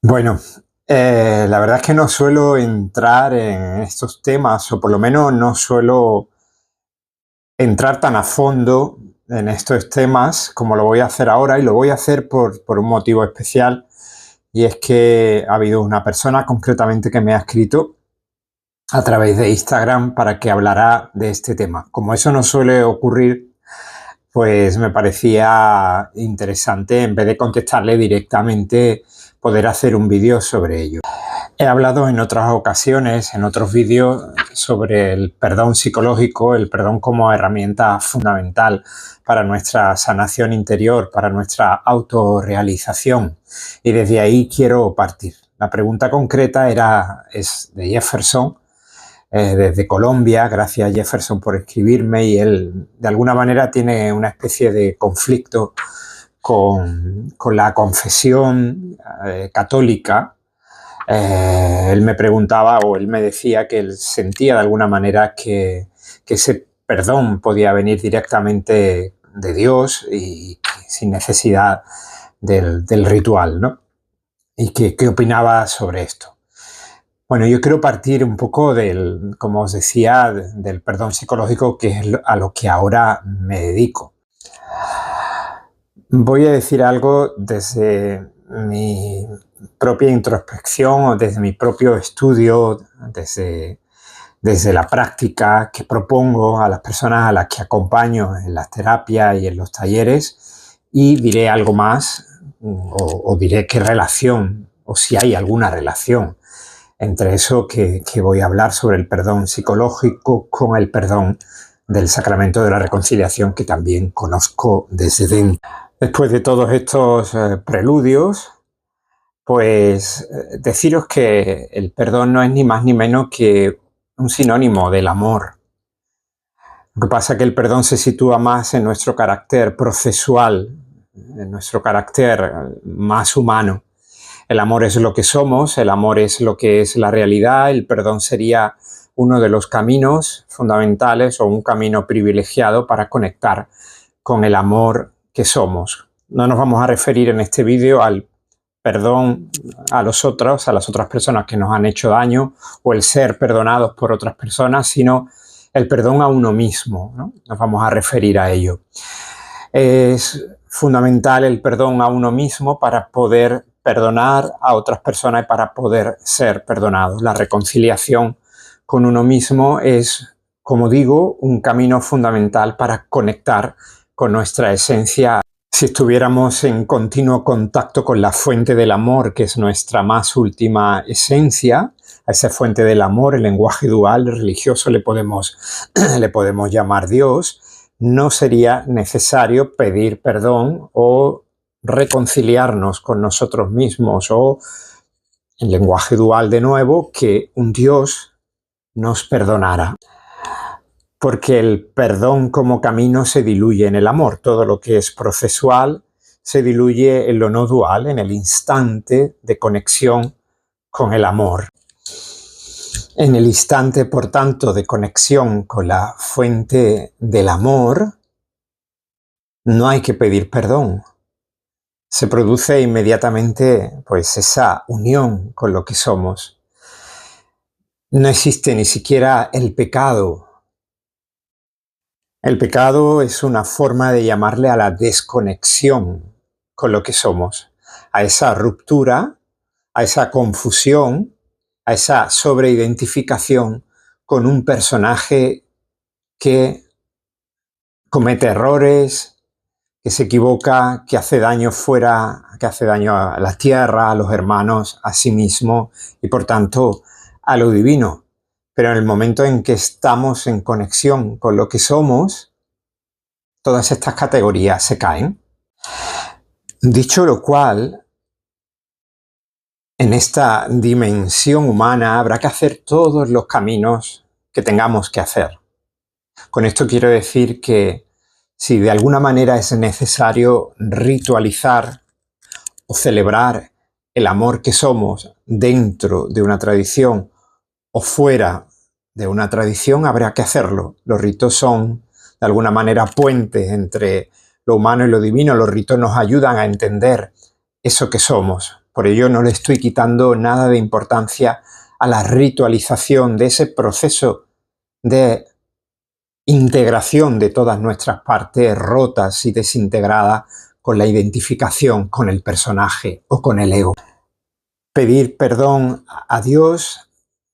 Bueno, la verdad es que no suelo entrar en estos temas, o por lo menos no suelo entrar tan a fondo en estos temas como lo voy a hacer ahora, y lo voy a hacer por un motivo especial, y es que ha habido una persona concretamente que me ha escrito a través de Instagram para que hablara de este tema. Como eso no suele ocurrir, pues me parecía interesante, en vez de contestarle directamente, poder hacer un vídeo sobre ello. He hablado en otras ocasiones, en otros vídeos, sobre el perdón psicológico, el perdón como herramienta fundamental para nuestra sanación interior, para nuestra autorrealización. Y desde ahí quiero partir. La pregunta concreta es de Jefferson, desde Colombia. Gracias, Jefferson, por escribirme, y él de alguna manera tiene una especie de conflicto con la confesión católica. Él me preguntaba, o él me decía, que él sentía de alguna manera que ese perdón podía venir directamente de Dios y sin necesidad del ritual, ¿no? ¿Y qué opinaba sobre esto? Bueno, yo quiero partir un poco como os decía, del perdón psicológico, que es a lo que ahora me dedico. Voy a decir algo desde mi propia introspección, o desde mi propio estudio, desde la práctica que propongo a las personas a las que acompaño en las terapias y en los talleres, y diré algo más, o diré qué relación, o si hay alguna relación entre eso que voy a hablar sobre el perdón psicológico con el perdón del sacramento de la reconciliación, que también conozco desde dentro. Después de todos estos preludios, pues deciros que el perdón no es ni más ni menos que un sinónimo del amor. Lo que pasa es que el perdón se sitúa más en nuestro carácter procesual, en nuestro carácter más humano. El amor es lo que somos, el amor es lo que es la realidad. El perdón sería uno de los caminos fundamentales, o un camino privilegiado para conectar con el amor que somos. No nos vamos a referir en este vídeo al perdón a las otras personas que nos han hecho daño, o el ser perdonados por otras personas, sino el perdón a uno mismo, ¿no? Nos vamos a referir a ello. Es fundamental el perdón a uno mismo para poder perdonar a otras personas y para poder ser perdonados. La reconciliación con uno mismo es, como digo, un camino fundamental para conectar con nuestra esencia. Si estuviéramos en continuo contacto con la fuente del amor, que es nuestra más última esencia, a esa fuente del amor, el lenguaje dual religioso le podemos llamar Dios, no sería necesario pedir perdón o reconciliarnos con nosotros mismos, o, en lenguaje dual de nuevo, que un Dios nos perdonara. Porque el perdón como camino se diluye en el amor. Todo lo que es procesual se diluye en lo no dual, en el instante de conexión con el amor. En el instante, por tanto, de conexión con la fuente del amor, no hay que pedir perdón. Se produce inmediatamente, pues, esa unión con lo que somos. No existe ni siquiera el pecado. El pecado es una forma de llamarle a la desconexión con lo que somos, a esa ruptura, a esa confusión, a esa sobreidentificación con un personaje que comete errores, que se equivoca, que hace daño que hace daño a la tierra, a los hermanos, a sí mismo y por tanto a lo divino. Pero en el momento en que estamos en conexión con lo que somos, todas estas categorías se caen. Dicho lo cual, en esta dimensión humana habrá que hacer todos los caminos que tengamos que hacer. Con esto quiero decir que si de alguna manera es necesario ritualizar o celebrar el amor que somos dentro de una tradición o fuera de una tradición, habrá que hacerlo. Los ritos son, de alguna manera, puentes entre lo humano y lo divino. Los ritos nos ayudan a entender eso que somos. Por ello no le estoy quitando nada de importancia a la ritualización de ese proceso de integración de todas nuestras partes rotas y desintegradas con la identificación con el personaje o con el ego. Pedir perdón a Dios,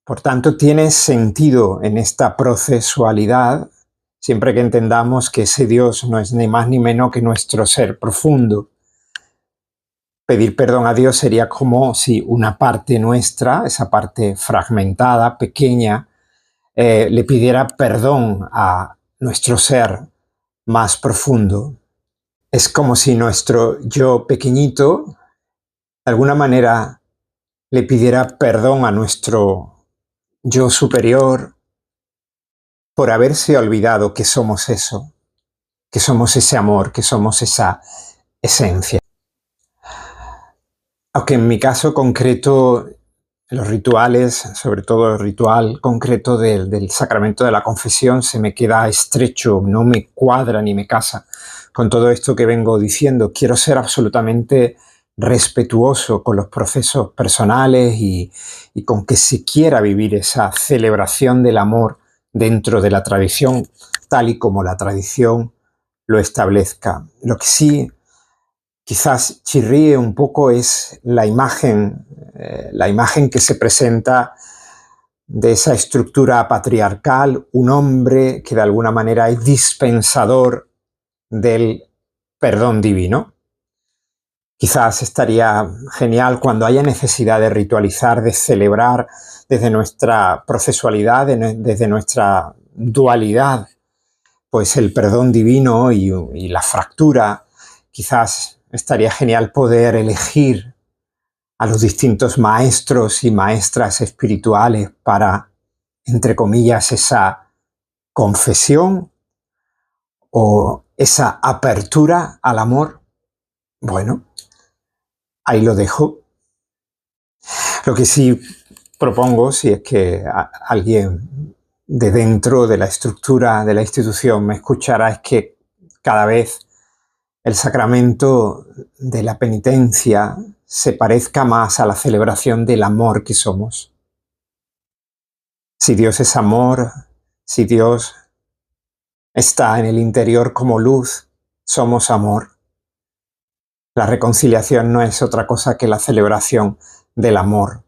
por tanto, tiene sentido en esta procesualidad, siempre que entendamos que ese Dios no es ni más ni menos que nuestro ser profundo. Pedir perdón a Dios sería como si una parte nuestra, esa parte fragmentada, pequeña, le pidiera perdón a nuestro ser más profundo. Es como si nuestro yo pequeñito, de alguna manera, le pidiera perdón a nuestro yo superior por haberse olvidado que somos eso, que somos ese amor, que somos esa esencia. Aunque en mi caso concreto, los rituales, sobre todo el ritual concreto del sacramento de la confesión, se me queda estrecho, no me cuadra ni me casa con todo esto que vengo diciendo. Quiero ser absolutamente respetuoso con los procesos personales y con que se quiera vivir esa celebración del amor dentro de la tradición, tal y como la tradición lo establezca. Lo que sí quizás chirríe un poco es la imagen que se presenta de esa estructura patriarcal, un hombre que de alguna manera es dispensador del perdón divino. Quizás estaría genial cuando haya necesidad de ritualizar, de celebrar desde nuestra procesualidad, desde nuestra dualidad, pues el perdón divino y la fractura. Quizás estaría genial poder elegir a los distintos maestros y maestras espirituales para, entre comillas, esa confesión o esa apertura al amor. Bueno, ahí lo dejo. Lo que sí propongo, si es que alguien de dentro de la estructura de la institución me escuchará, es que cada vez el sacramento de la penitencia se parezca más a la celebración del amor que somos. Si Dios es amor, si Dios está en el interior como luz, somos amor. La reconciliación no es otra cosa que la celebración del amor